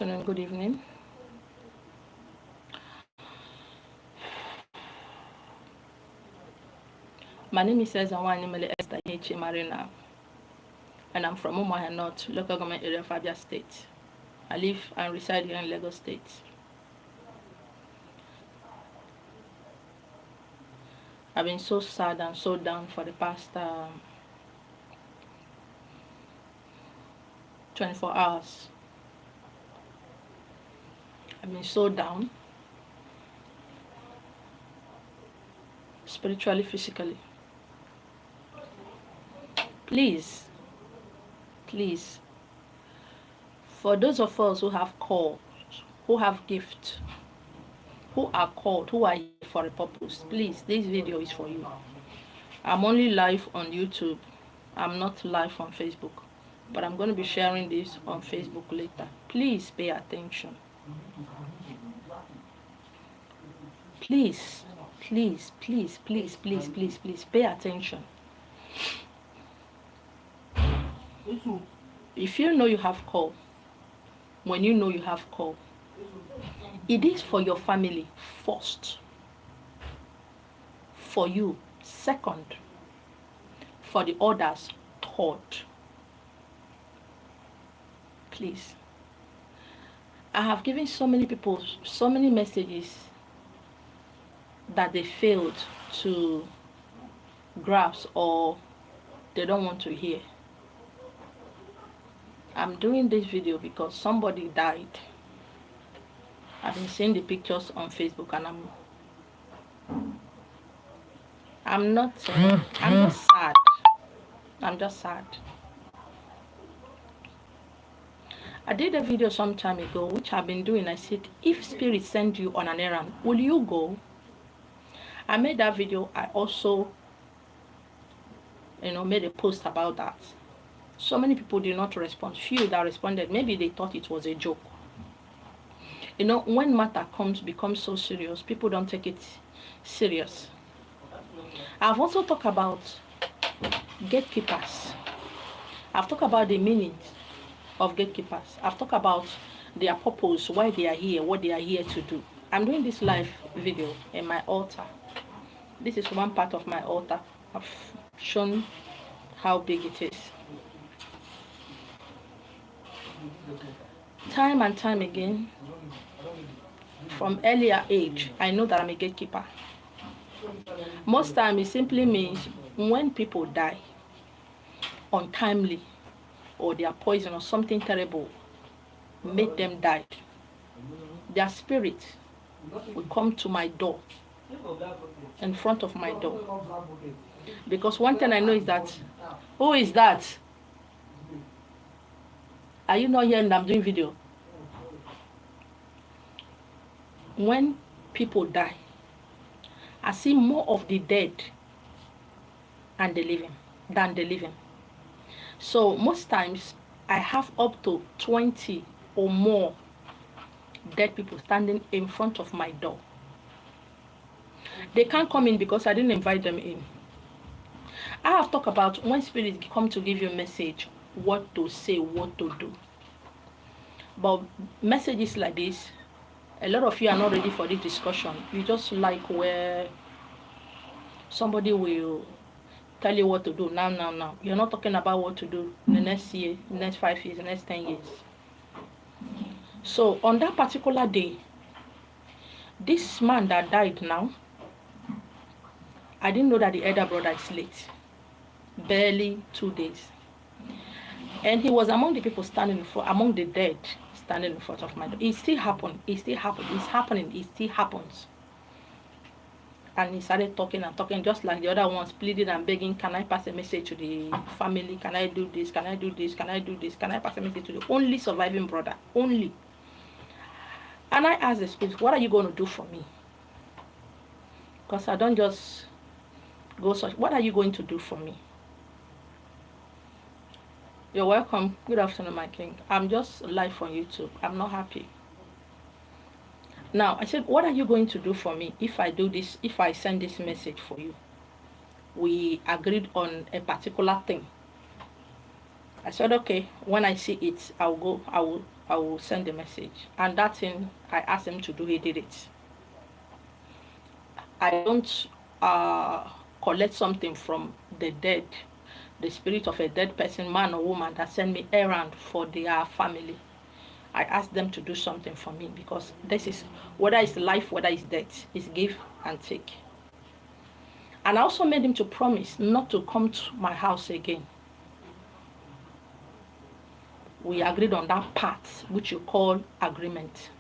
afternoon, good evening. My name is Ezawani Mele Esther Yechi Marina, and I'm from Umuahia North, local government area of Abia State. I live and reside here in Lagos State. I've been so sad and so down for the past 24 hours. I've been so down, spiritually, physically. Please, for those of us who have called, who have gifts, who are called, who are here for a purpose, please, this video is for you. I'm only live on YouTube. I'm not live on Facebook, but I'm going to be sharing this on Facebook later. Please pay attention. Please pay attention. If you know you have call, when you know you have call, it is for your family first, for you second, for the others third. Please. I have given so many people so many messages that they failed to grasp or they don't want to hear. I'm doing this video because somebody died. I've been seeing the pictures on Facebook and I'm just sad. I'm just sad. I did a video some time ago, which I've been doing. I said, if spirit send you on an errand, will you go? I made that video. I also, made a post about that. So many people did not respond. Few that responded, maybe they thought it was a joke. When matter becomes so serious, people don't take it serious. I've also talked about gatekeepers. I've talked about the meaning of gatekeepers. I've talked about their purpose, why they are here, what they are here to do. I'm doing this live video in my altar. This is one part of my altar. I've shown how big it is. Time and time again, from earlier age, I know that I'm a gatekeeper. Most time it simply means when people die untimely, or they are poisoned or something terrible made them die, their spirit will come to my door, in front of my door. Because one thing I know is that, who is that? Are you not hearing that I'm doing video? When people die, I see more of the dead than the living. So most times I have up to 20 or more dead people standing in front of my door. They can't come in because I didn't invite them in. I have talked about when spirits come to give you a message, what to say, what to do. But messages like this, a lot of you are not ready for this discussion. You just like where somebody will tell you what to do now. You're not talking about what to do in the next year, next 5 years, the next 10 years. So on that particular day, this man that died now, I didn't know that the elder brother is late. Barely 2 days. And he was among the people standing among the dead, standing in front of my door. It still happened. It's happening. It still happens. And he started talking and talking, just like the other ones, pleading and begging, can I pass a message to the family? Can I do this? Can I do this? Can I do this? Can I pass a message to the only surviving brother? Only. And I asked the spirit, what are you going to do for me? Because I don't just go such. What are you going to do for me? You're welcome. Good afternoon, my king. I'm just live on YouTube. I'm not happy. Now, I said, what are you going to do for me if I do this, if I send this message for you? We agreed on a particular thing. I said, okay, when I see it, I will send the message. And that thing I asked him to do, he did it. I don't uh, collect something from the dead, the spirit of a dead person, man or woman, that send me errand for their family. I ask them to do something for me, because this is, whether it's life, whether it's death, it's give and take. And I also made him to promise not to come to my house again. We agreed on that part, which you call agreement.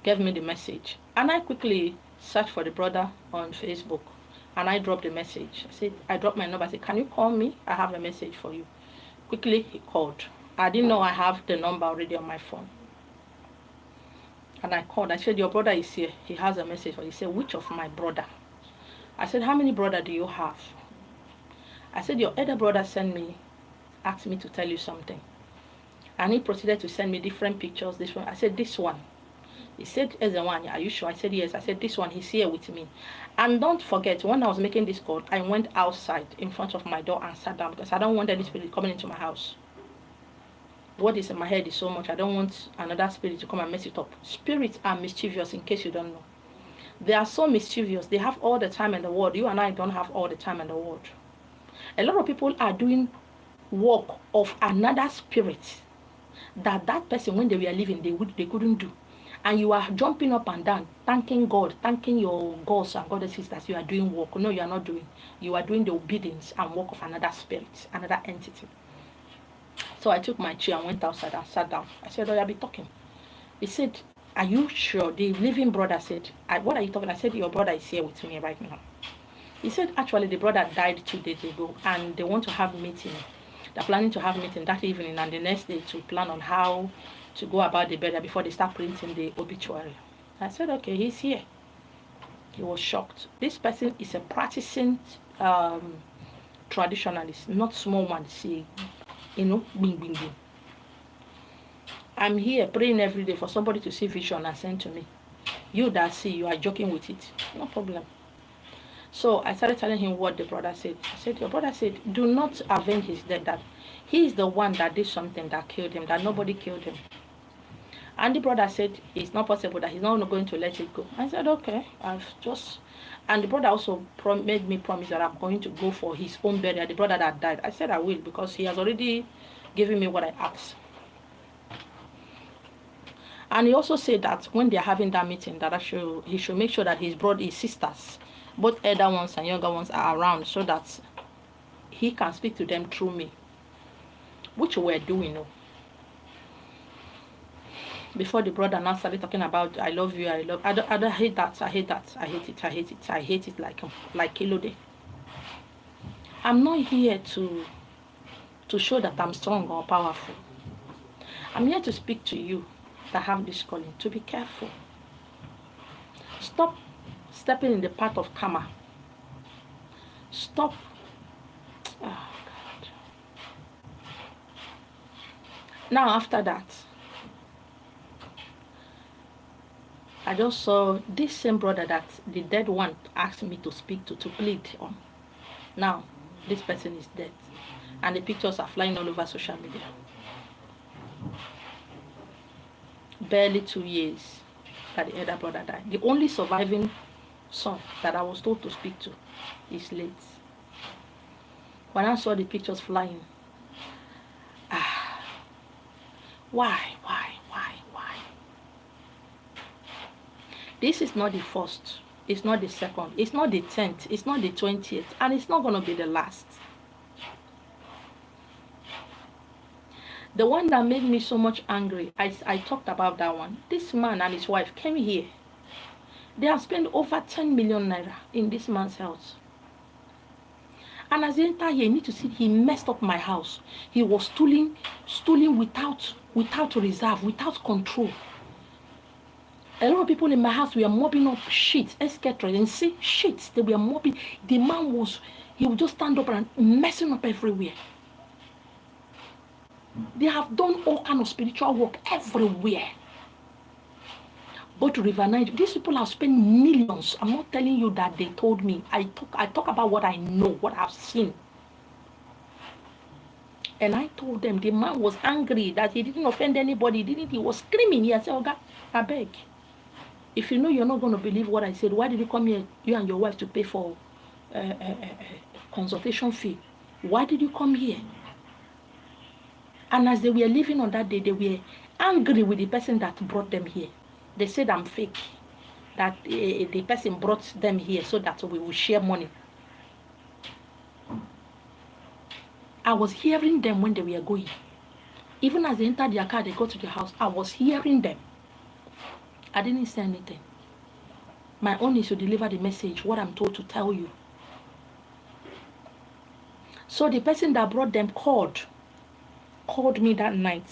Gave me the message. And I quickly searched for the brother on Facebook. And I dropped the message. I dropped my number. I said, can you call me? I have a message for you. Quickly, he called. I didn't know I have the number already on my phone. And I called. I said, your brother is here. He has a message for you. He said, which of my brother? I said, how many brother do you have? I said, your elder brother sent me, asked me to tell you something. And he proceeded to send me different pictures. This one. I said, this one. He said, Ezewanya, are you sure? I said, yes. I said, this one, he's here with me. And don't forget, when I was making this call, I went outside in front of my door and sat down, because I don't want any spirit coming into my house. What is in my head is so much. I don't want another spirit to come and mess it up. Spirits are mischievous, in case you don't know. They are so mischievous. They have all the time in the world. You and I don't have all the time in the world. A lot of people are doing work of another spirit that person, when they were living, they couldn't do. And you are jumping up and down, thanking God, thanking your gods and goddesses that you are doing work. No, you are not doing. You are doing the obedience and work of another spirit, another entity. So I took my chair and went outside and sat down. I said, oh, I'll be talking. He said, are you sure? The living brother said, what are you talking? I said, your brother is here with me right now. He said, actually, the brother died 2 days ago, and they want to have a meeting. They're planning to have a meeting that evening, and the next day to plan on how to go about the burial before they start printing the obituary. I said, okay, he's here. He was shocked. This person is a practicing traditionalist, not small one. See, bing, bing, bing. I'm here praying every day for somebody to see vision and send to me. You that see, you are joking with it. No problem. So I started telling him what the brother said. I said, your brother said, do not avenge his death, that he is the one that did something that killed him, that nobody killed him. And the brother said, it's not possible, that he's not going to let it go. I said, okay, and the brother also made me promise that I'm going to go for his own burial, the brother that died. I said I will, because he has already given me what I asked. And he also said that when they're having that meeting, that he should make sure that his sisters, both elder ones and younger ones, are around, so that he can speak to them through me, which we're doing. Before the brother now started talking about, I love you, I hate that, I hate that, I hate it, I hate it, I hate it like Kilode. I'm not here to show that I'm strong or powerful. I'm here to speak to you that have this calling, to be careful. Stop stepping in the path of karma. Stop. Oh, God. Now, after that, I just saw this same brother that the dead one asked me to speak to plead on. Now, this person is dead, and the pictures are flying all over social media. Barely 2 years that the elder brother died. The only surviving son that I was told to speak to is late. When I saw the pictures flying, why? This is not the first, it's not the second, it's not the 10th, it's not the 20th, and it's not going to be the last. The one that made me so much angry, I talked about that one. This man and his wife came here. They have spent over 10 million naira in this man's house. And as they enter here, you need to see, he messed up my house. He was stealing without reserve, without control. A lot of people in my house were mopping up sheets, etc. And see sheets, they were mopping. The man he would just stand up and messing up everywhere. They have done all kind of spiritual work everywhere. But River Niger, these people have spent millions. I'm not telling you that they told me. I talk about what I know, what I've seen. And I told them the man was angry that he didn't offend anybody. He was screaming. He said, Oga, I beg. If you know you're not going to believe what I said, why did you come here, you and your wife, to pay for consultation fee? Why did you come here? And as they were leaving on that day, they were angry with the person that brought them here. They said I'm fake. That the person brought them here so that we will share money. I was hearing them when they were going. Even as they entered their car, they go to the house. I was hearing them. I didn't say anything. My own is to deliver the message, what I'm told to tell you. So the person that brought them called me that night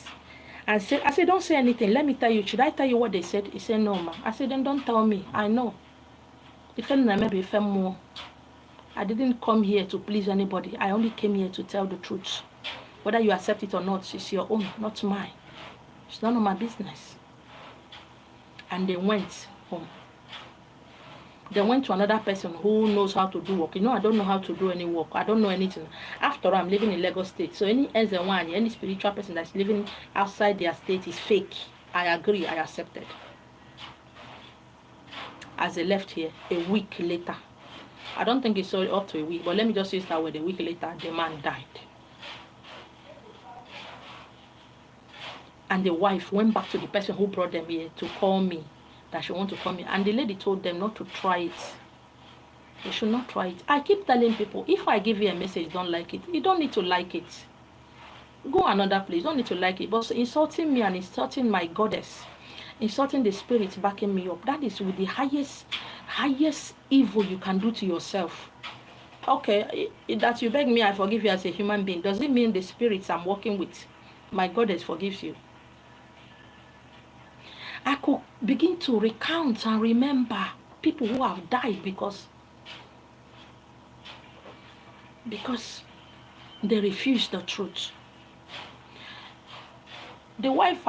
and said, I said, don't say anything. Let me tell you. Should I tell you what they said? He said, no, ma. I said, then don't tell me. I know. I didn't come here to please anybody. I only came here to tell the truth. Whether you accept it or not, it's your own, not mine. It's none of my business. And they went home. They went to another person who knows how to do work. You know, I don't know how to do any work. I don't know anything. After all, I'm living in Lagos State. So any NZ1, any spiritual person that's living outside their state is fake. I agree. I accepted. As they left here, a week later, I don't think it's up to a week, but let me just use that word. A week later, the man died. And the wife went back to the person who brought them here to call me, that she wanted to call me. And the lady told them not to try it. They should not try it. I keep telling people, if I give you a message, don't like it, you don't need to like it. Go another place. You don't need to like it. But insulting me and insulting my goddess, insulting the spirits backing me up, that is with the highest evil you can do to yourself. Okay, that you beg me, I forgive you as a human being. Does it mean the spirits I'm working with, my goddess, forgives you? I could begin to recount and remember people who have died because they refused the truth. The wife,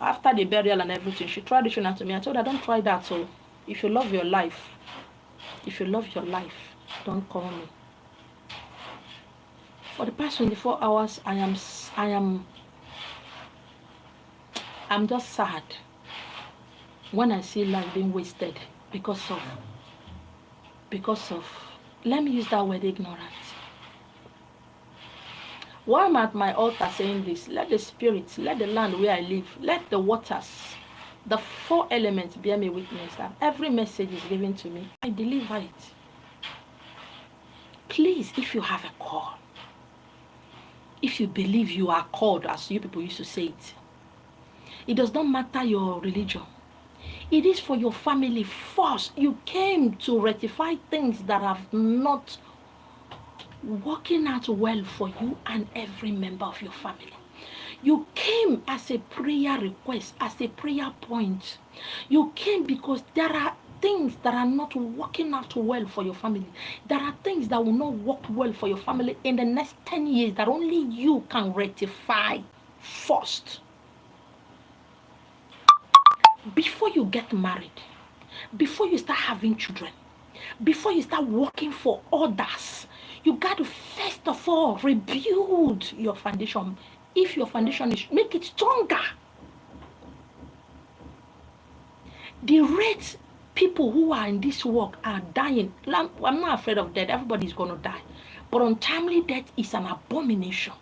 after the burial and everything, she tried reaching out to me. I told her, don't try that. So if you love your life, don't call me. For the past 24 hours, I'm just sad when I see life being wasted because of, let me use that word, ignorance. While I'm at my altar saying this, let the spirits, let the land where I live, let the waters, the 4 elements bear me witness that every message is given to me, I deliver it. Please, if you have a call, if you believe you are called, as you people used to say it does not matter your religion. It is for your family first. You came to rectify things that have not working out well for you and every member of your family. You came as a prayer request, as a prayer point. You came because there are things that are not working out well for your family. There are things that will not work well for your family in the next 10 years that only you can rectify first. Before you get married, before you start having children, before you start working for others, you got to first of all rebuild your foundation. If your foundation is, make it stronger. The rate people who are in this work are dying. I'm not afraid of death. Everybody's going to die. But untimely death is an abomination.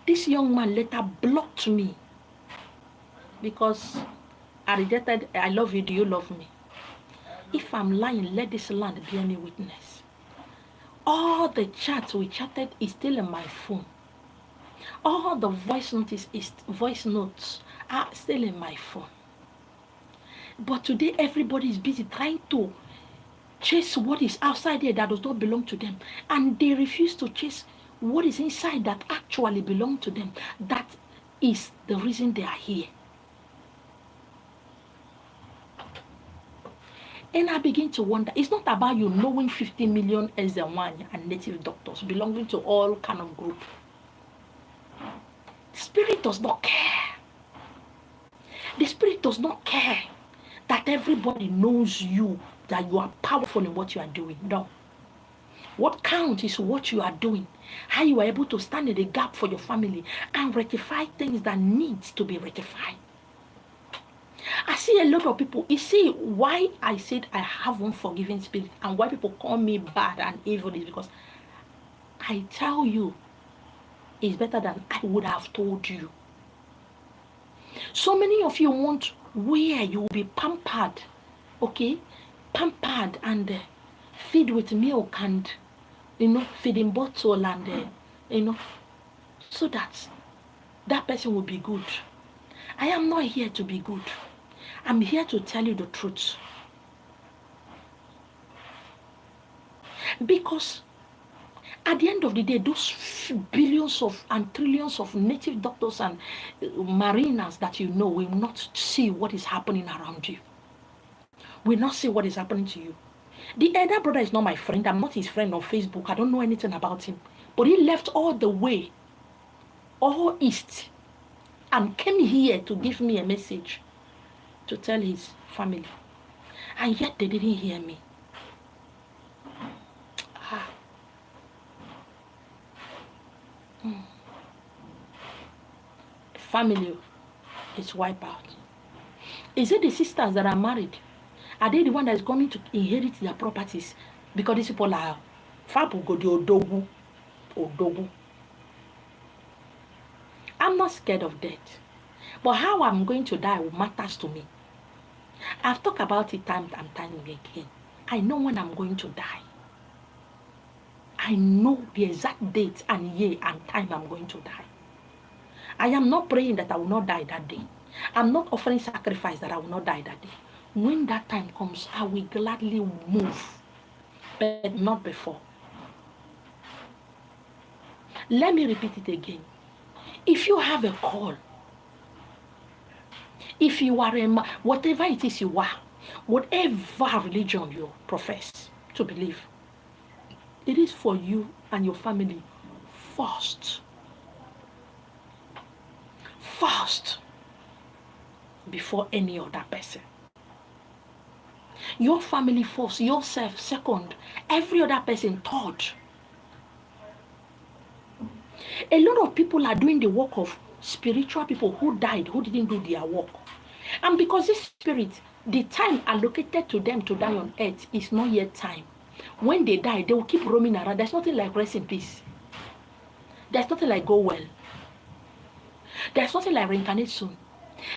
This young man later blocked me because I rejected, I love you, do you love me? If I'm lying, let this land bear me witness. All the chats we chatted is still in my phone. All the voice notes are still in my phone. But today everybody is busy trying to chase what is outside there that does not belong to them. And they refuse to chase what is inside that actually belongs to them. That is the reason they are here. And I begin to wonder, it's not about you knowing 50 million NZ1 and native doctors belonging to all kind of group. The spirit does not care. The spirit does not care that everybody knows you, that you are powerful in what you are doing. No. What counts is what you are doing, how you are able to stand in the gap for your family and rectify things that needs to be rectified. I see a lot of people. You see why I said I have unforgiving spirit and why people call me bad and evil is because I tell you it's better than I would have told you. So many of you want where you will be pampered, okay? Pampered and feed with milk and, feeding bottle and, so that person will be good. I am not here to be good. I'm here to tell you the truth. Because at the end of the day, those billions of and trillions of native doctors and mariners that you know will not see what is happening around you. Will not see what is happening to you. The elder brother is not my friend. I'm not his friend on Facebook. I don't know anything about him. But he left all the way, all east, and came here to give me a message to tell his family. And yet they didn't hear me. Family is wiped out. Is it the sisters that are married? Are they the one that is coming to inherit their properties? Because these people are Fabu go the Odogu. I'm not scared of death. But how I'm going to die matters to me. I've talked about it time and time again. I know when I'm going to die. I know the exact date and year and time I'm going to die. I am not praying that I will not die that day. I'm not offering sacrifice that I will not die that day. When that time comes, I will gladly move, but not before. Let me repeat it again. If you have a call, if you are whatever it is you are, whatever religion you profess to believe, it is for you and your family first. First, before any other person. Your family first, yourself second, every other person third. A lot of people are doing the work of spiritual people who died, who didn't do their work. And because this spirit, the time allocated to them to die on earth is not yet time. When they die, they will keep roaming around. There's nothing like rest in peace. There's nothing like go well. There's nothing like reincarnate soon.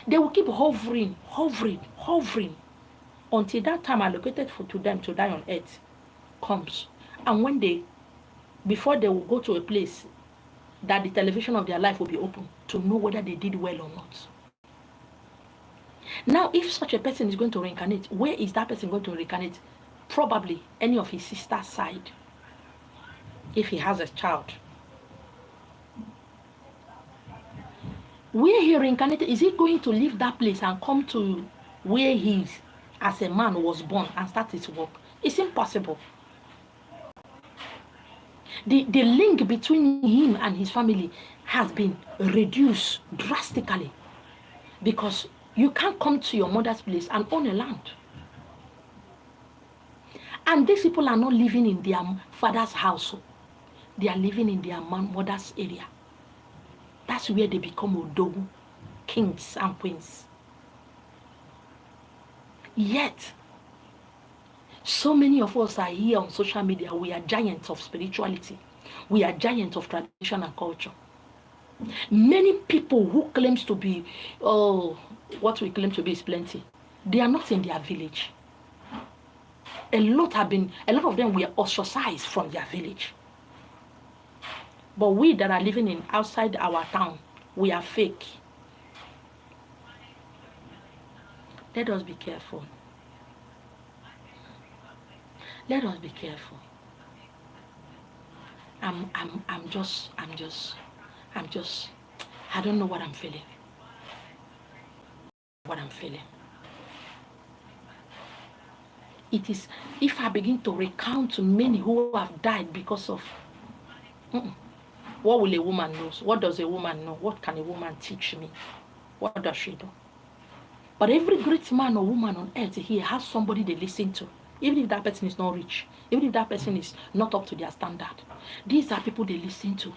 They will keep hovering until that time allocated to them to die on earth comes. And when before they will go to a place that the television of their life will be open to know whether they did well or not. Now, if such a person is going to reincarnate, where is that person going to reincarnate? Probably any of his sister's side, if he has a child. Where he reincarnated, is he going to leave that place and come to where he is as a man was born and start his work? It's impossible. The link between him and his family has been reduced drastically because you can't come to your mother's place and own a land. And these people are not living in their father's house. They are living in their mother's area. That's where they become Odogu, kings and queens. Yet, so many of us are here on social media. We are giants of spirituality. We are giants of tradition and culture. Many people who claims to be, what we claim to be is plenty. They are not in their village. A lot of them were ostracized from their village. But we that are living in outside our town, we are fake. Let us be careful. Let us be careful. I don't know what I'm feeling. It is, if I begin to recount many who have died because of, what will a woman know? What does a woman know? What can a woman teach me? What does she do? But every great man or woman on earth here has somebody they listen to. even if that person is not rich, even if that person is not up to their standard. These are people they listen to.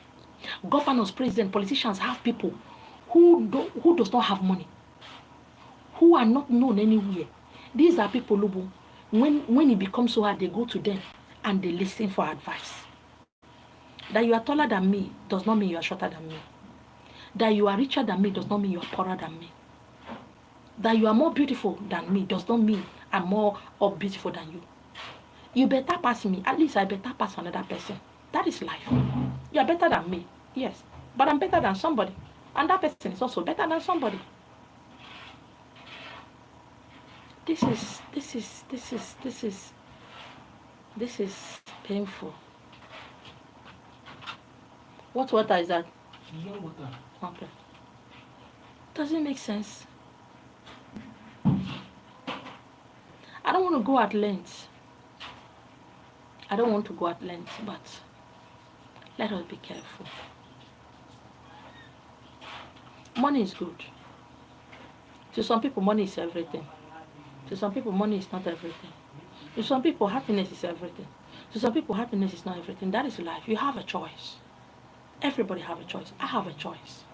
Governors, presidents, politicians have people who does not have money, who are not known anywhere. These are people who, when it becomes so hard, they go to them and they listen for advice. That you are taller than me does not mean you are shorter than me. That you are richer than me does not mean you are poorer than me. That you are more beautiful than me does not mean I'm more or beautiful than you. You better pass me. At least I better pass another person. That is life. You are better than me, yes, but I'm better than somebody, and that person is also better than somebody. This is painful. What water is that? Water. Okay. Does it make sense? I don't want to go at length. But let us be careful. Money is good. To some people, money is everything. To some people, money is not everything. To some people, happiness is everything. To some people, happiness is not everything. That is life. You have a choice. Everybody have a choice. I have a choice.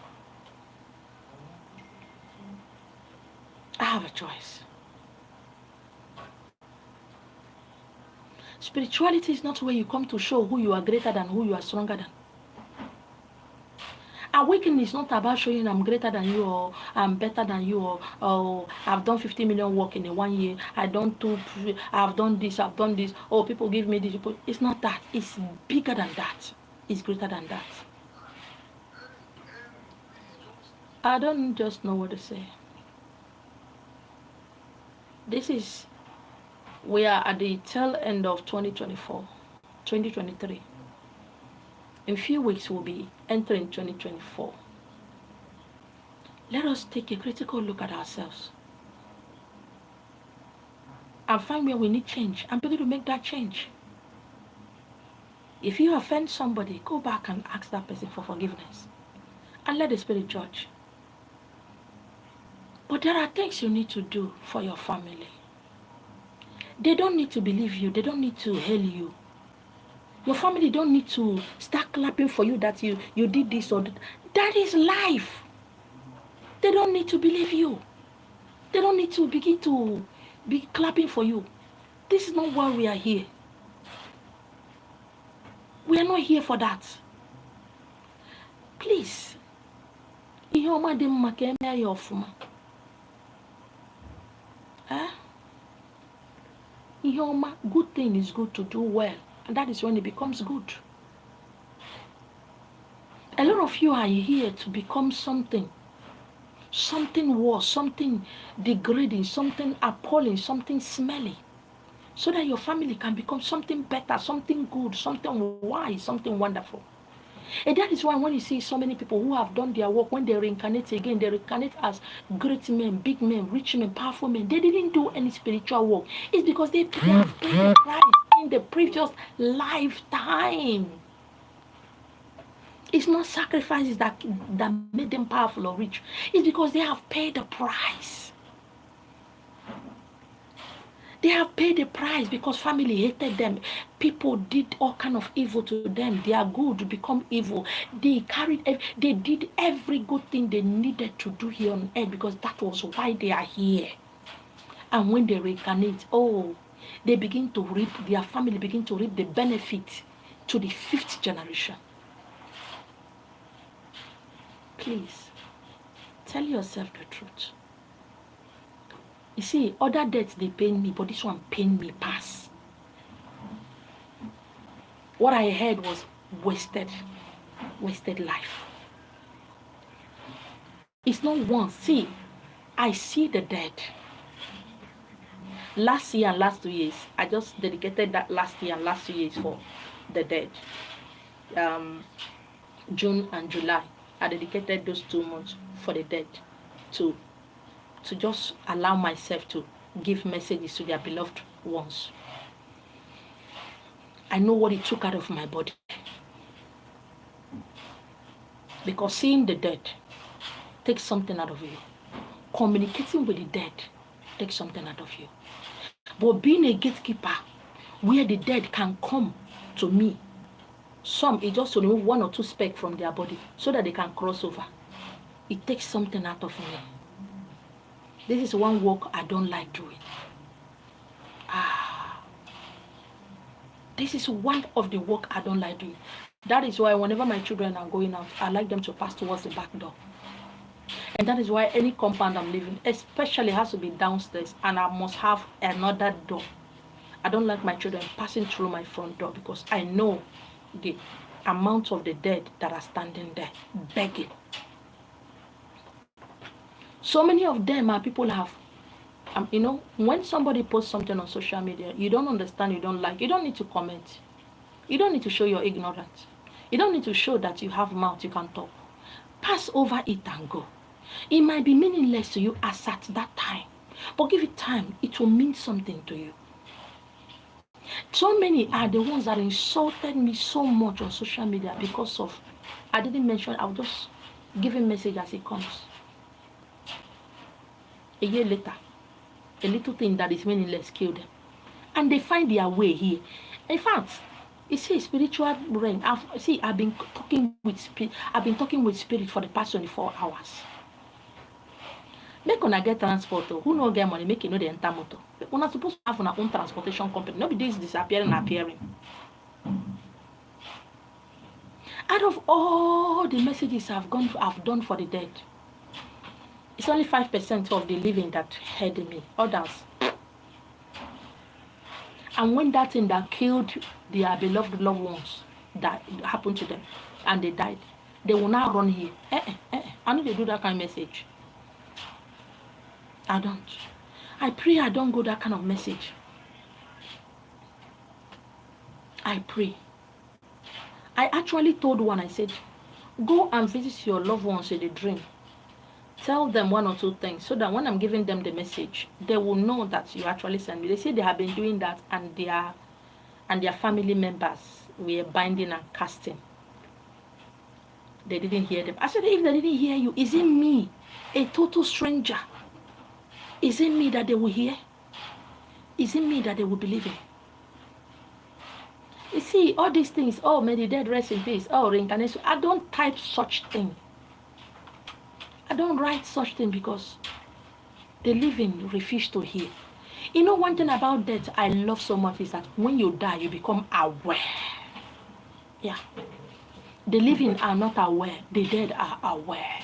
I have a choice. Spirituality is not where you come to show who you are greater than, who you are stronger than. Awakening is not about showing I'm greater than you, or I'm better than you, or I've done 50 million work in 1 year. I've done this, I've done this. Oh, people give me this. It's not that. It's bigger than that. It's greater than that. I don't just know what to say. We are at the tail end of 2023. In a few weeks, we'll be entering 2024. Let us take a critical look at ourselves and find where we need change and begin to make that change. If you offend somebody, go back and ask that person for forgiveness and let the Spirit judge. But there are things you need to do for your family. They don't need to believe you. They don't need to hail you. Your family don't need to start clapping for you that you did this or that. That is life. They don't need to believe you. They don't need to begin to be clapping for you. This is not why we are here. We are not here for that. Please. Good thing is good to do well. And that is when it becomes good. A lot of you are here to become something worse, something degrading, something appalling, something smelly, so that your family can become something better, something good, something wise, something wonderful. And that is why when you see so many people who have done their work, when they reincarnate again, they reincarnate as great men, big men, rich men, powerful men. They didn't do any spiritual work. It's because they have paid the price in the previous lifetime. It's not sacrifices that made them powerful or rich. It's because they have paid the price. They have paid the price because family hated them. People did all kind of evil to them. They are good to become evil. They did every good thing they needed to do here on earth because that was why they are here. And when they reincarnate, they begin to reap, their family begin to reap the benefit to the 5th generation. Please, tell yourself the truth. You see, other debts, they pain me, but this one pain me pass. What I heard was wasted life. It's not once. See, I see the dead. Last year and last 2 years, I just dedicated that last year and last 2 years for the dead. June and July, I dedicated those 2 months for the dead to just allow myself to give messages to their beloved ones. I know what it took out of my body. Because seeing the dead takes something out of you. Communicating with the dead takes something out of you. But being a gatekeeper where the dead can come to me, some is just to remove 1 or 2 specks from their body so that they can cross over. It takes something out of me. This is one work I don't like doing. This is one of the work I don't like doing. That is why whenever my children are going out, I like them to pass towards the back door. And that is why any compound I'm living, especially has to be downstairs, and I must have another door. I don't like my children passing through my front door because I know the amount of the dead that are standing there begging. So many of them are people have, when somebody posts something on social media, you don't understand, you don't like, you don't need to comment. You don't need to show your ignorance. You don't need to show that you have mouth, you can talk. Pass over it and go. It might be meaningless to you as at that time, but give it time, it will mean something to you. So many are the ones that insulted me so much on social media because of, I didn't mention, I'll just give a message as it comes. A year later, a little thing that is meaningless killed them. And they find their way here. In fact, it's a spiritual realm. I've been talking with spirit for the past 24 hours. Make una get transport. Who no get money, make you know the enter motor. Una supposed to have our own transportation company. Nobody is disappearing, appearing. Out of all the messages I've done for the dead, it's only 5% of the living that heard me. Others. And when that thing that killed their beloved loved ones that happened to them and they died, they will now run here. I need to do that kind of message. I don't. I pray I don't go that kind of message. I pray. I actually told one, I said, go and visit your loved ones in the dream. Tell them 1 or 2 things so that when I'm giving them the message, they will know that you actually sent me. They say they have been doing that and their family members were binding and casting. They didn't hear them. I said, if they didn't hear you, is it me, a total stranger? Is it me that they will hear? Is it me that they will believe in? You see, all these things, oh, may the dead rest in peace, oh, reincarnation. I don't type such thing. I don't write such thing because the living refuse to hear. You know, one thing about death I love so much is that when you die, you become aware. Yeah. The living are not aware. The dead are aware.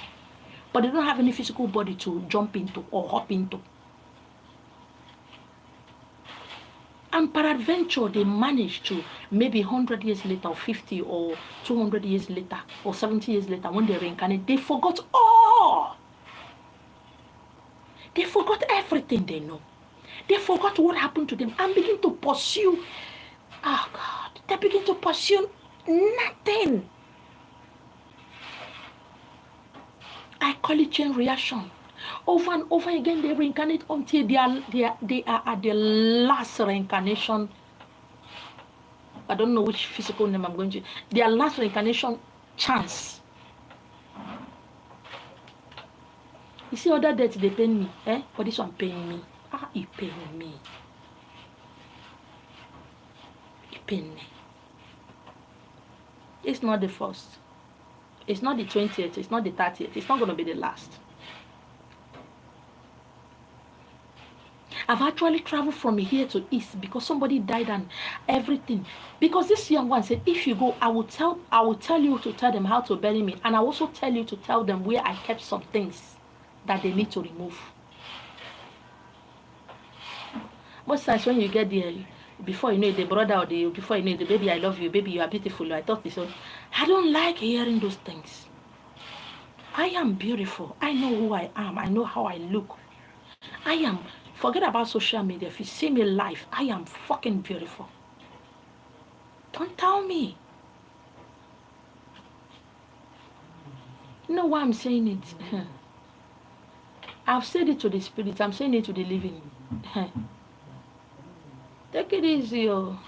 But they don't have any physical body to jump into or hop into. And peradventure, they manage to, maybe 100 years later, or 50, or 200 years later, or 70 years later, when they reincarnate, they forgot all. They forgot everything they know. They forgot what happened to them and begin to pursue. Oh God, they begin to pursue nothing. I call it chain reaction. Over and over again, they reincarnate until they are at the last reincarnation. I don't know which physical name I'm going to. Their last reincarnation chance. You see, other deaths, they pain me. But this one pain me. It pain me. It pain me. It's not the first. It's not the 20th. It's not the 30th. It's not going to be the last. I've actually traveled from here to east because somebody died and everything. Because this young one said, if you go, I will tell you to tell them how to bury me. And I also tell you to tell them where I kept some things that they need to remove. Most times when you get there, before you know it, the brother or before you know it, the baby, I love you, baby, you are beautiful. I thought this. I don't like hearing those things. I am beautiful. I know who I am. I know how I look. I am. Forget about social media. If you see me live, I am fucking beautiful. Don't tell me. You know why I'm saying it? I've said it to the spirit. I'm saying it to the living. Take it easy, oh.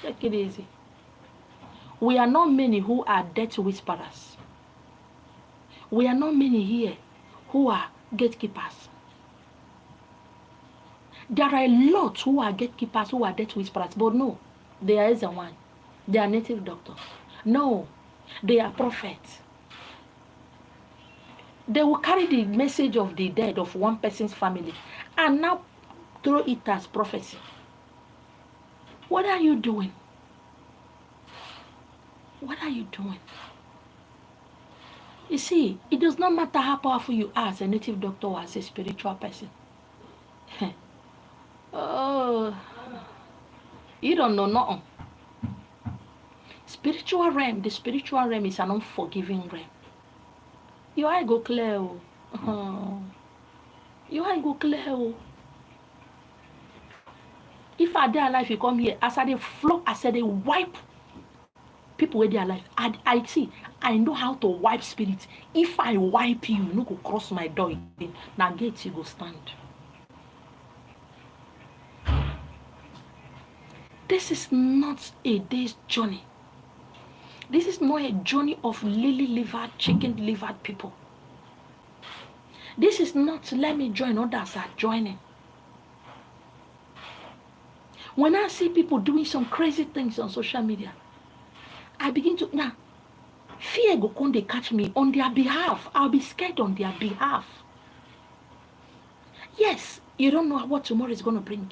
Take it easy. We are not many who are death whisperers. We are not many here who are gatekeepers. There are a lot who are gatekeepers, who are death whisperers, but no, there isn't one. They are native doctors. No, they are prophets. They will carry the message of the dead of one person's family and now throw it as prophecy. What are you doing? What are you doing? You see, it does not matter how powerful you are as a native doctor or as a spiritual person. Oh, you don't know nothing. Spiritual realm, the spiritual realm is an unforgiving realm. You ain't go clear. You ain't go clear. If I dey alive, you come here, as I dey flop, as I dey wipe people with their life. I see, I know how to wipe spirit. If I wipe you, you no go cross my door again. Now gate you go stand. This is not a day's journey. This is not a journey of lily-livered, chicken-livered people. This is not let me join, others are joining. When I see people doing some crazy things on social media, I begin to, now, fear go come, they catch me on their behalf. I'll be scared on their behalf. Yes, you don't know what tomorrow is going to bring.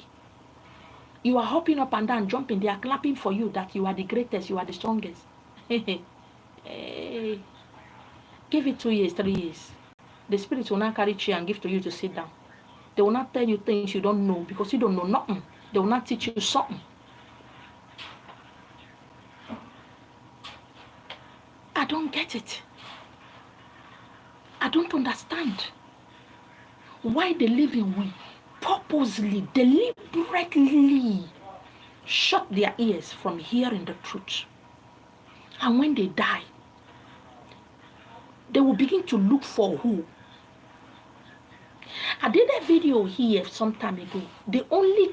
You are hopping up and down, jumping. They are clapping for you that you are the greatest, you are the strongest. Hey, give it 2 years, 3 years. The spirit will not carry chair and give to you to sit down. They will not tell you things you don't know because you don't know nothing. They will not teach you something. I don't get it. I don't understand why the living we purposely, deliberately shut their ears from hearing the truth. And when they die, they will begin to look for who. I did a video here some time ago. The only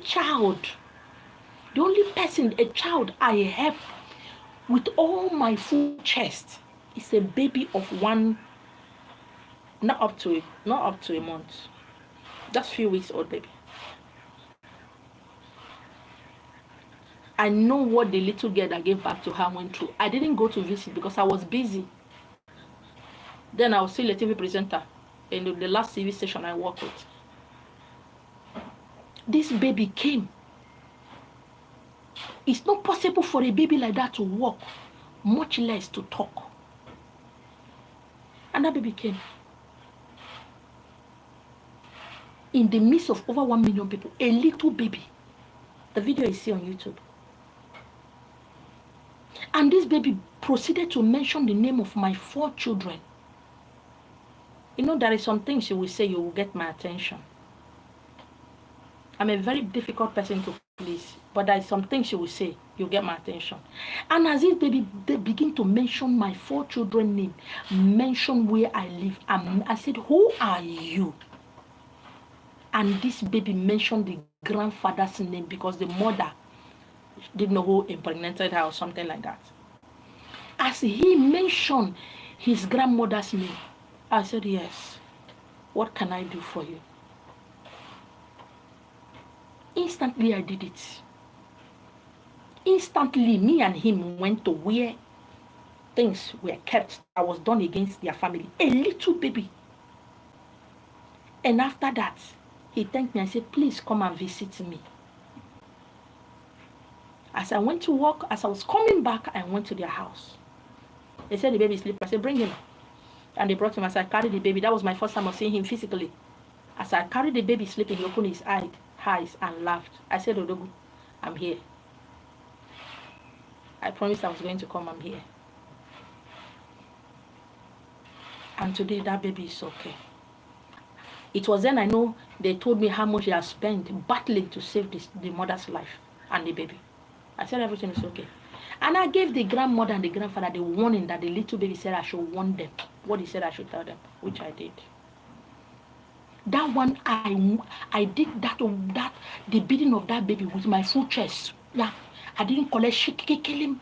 person, a child I help with all my full chest is a baby of one, not up to a month, just few weeks old baby. I know what the little girl that gave back to her went through. I didn't go to visit because I was busy. Then I was still a TV presenter in the last TV station I worked with. This baby came. It's not possible for a baby like that to walk, much less to talk. And that baby came. In the midst of over 1 million people, a little baby. The video is here on YouTube. And this baby proceeded to mention the name of my 4 children. You know, there is some things you will say, you will get my attention. I'm a very difficult person to please, but there is some things you will say, you get my attention. And as this baby, they begin to mention my 4 children name, mention where I live. I said, who are you? And this baby mentioned the grandfather's name because the mother didn't know who impregnated her or something like that. As he mentioned his grandmother's name, I said, yes. What can I do for you? Instantly, I did it. Instantly, me and him went to where things were kept that was done against their family. A little baby. And after that, he thanked me and said, please come and visit me. As I went to work, as I was coming back, I went to their house. They said the baby is sleeping. I said, bring him. And they brought him. As I carried the baby, that was my first time of seeing him physically. As I carried the baby sleeping, he opened his eyes and laughed. I said, Odogu, I'm here. I promised I was going to come. I'm here. And today, that baby is okay. It was then I know they told me how much they have spent battling to save the mother's life and the baby. I said everything is okay. And I gave the grandmother and the grandfather the warning that the little baby said I should warn them. What he said I should tell them, which I did. That one, I did that the beating of that baby with my full chest. Yeah, I didn't collect shit, kill him.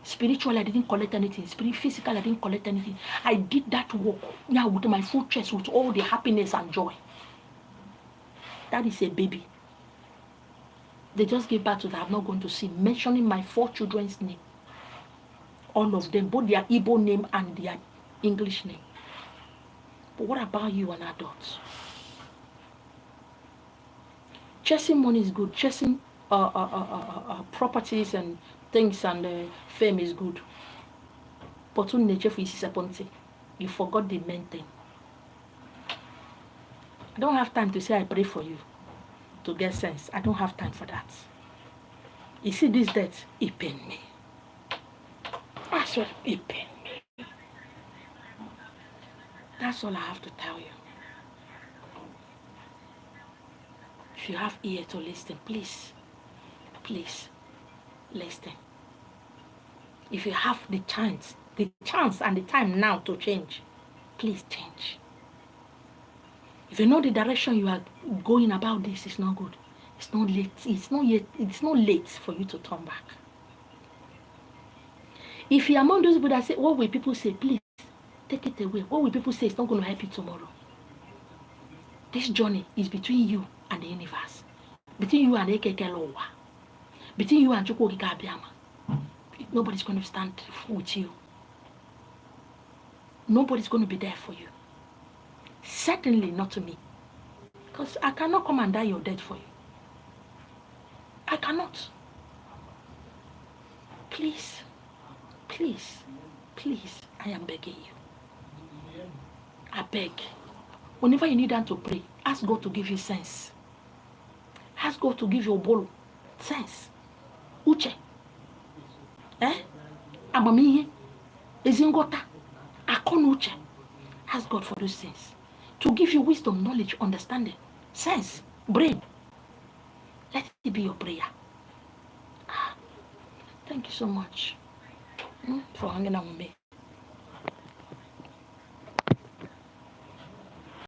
Spiritually, I didn't collect anything. Physical, I didn't collect anything. I did that work, yeah, with my full chest, with all the happiness and joy. That is a baby. They just gave birth to that. I'm not going to see. Mentioning my 4 children's name. All of them, both their Igbo name and their English name. But what about you, an adult? Chasing money is good. Chasing properties and things and fame is good. But when nature is disappointing, you forgot the main thing. I don't have time to say I pray for you to get sense. I don't have time for that. You see this death, it pained me. I swear, it pained me. That's all I have to tell you. If you have ear to listen, please listen. If you have the chance and the time now to change, please change. If you know the direction you are going about this is not good, it's not late. It's not late for you to turn back. If you're among those people that say, what will people say? Please take it away. What will people say? It's not going to help you tomorrow. This journey is between you and the universe. Between you and Ekekelowa. Between you and Chukwu Abiyama. Nobody's going to stand with you. Nobody's going to be there for you. Certainly not to me. Because I cannot come and die your death for you. I cannot. Please, I am begging you. I beg. Whenever you need them to pray, ask God to give you sense. Ask God to give your bolo sense. Uche. Amamihe. Ezingota. Akon uche. Ask God for those things. To give you wisdom, knowledge, understanding, sense, brain. Let it be your prayer. Thank you so much for hanging out with me.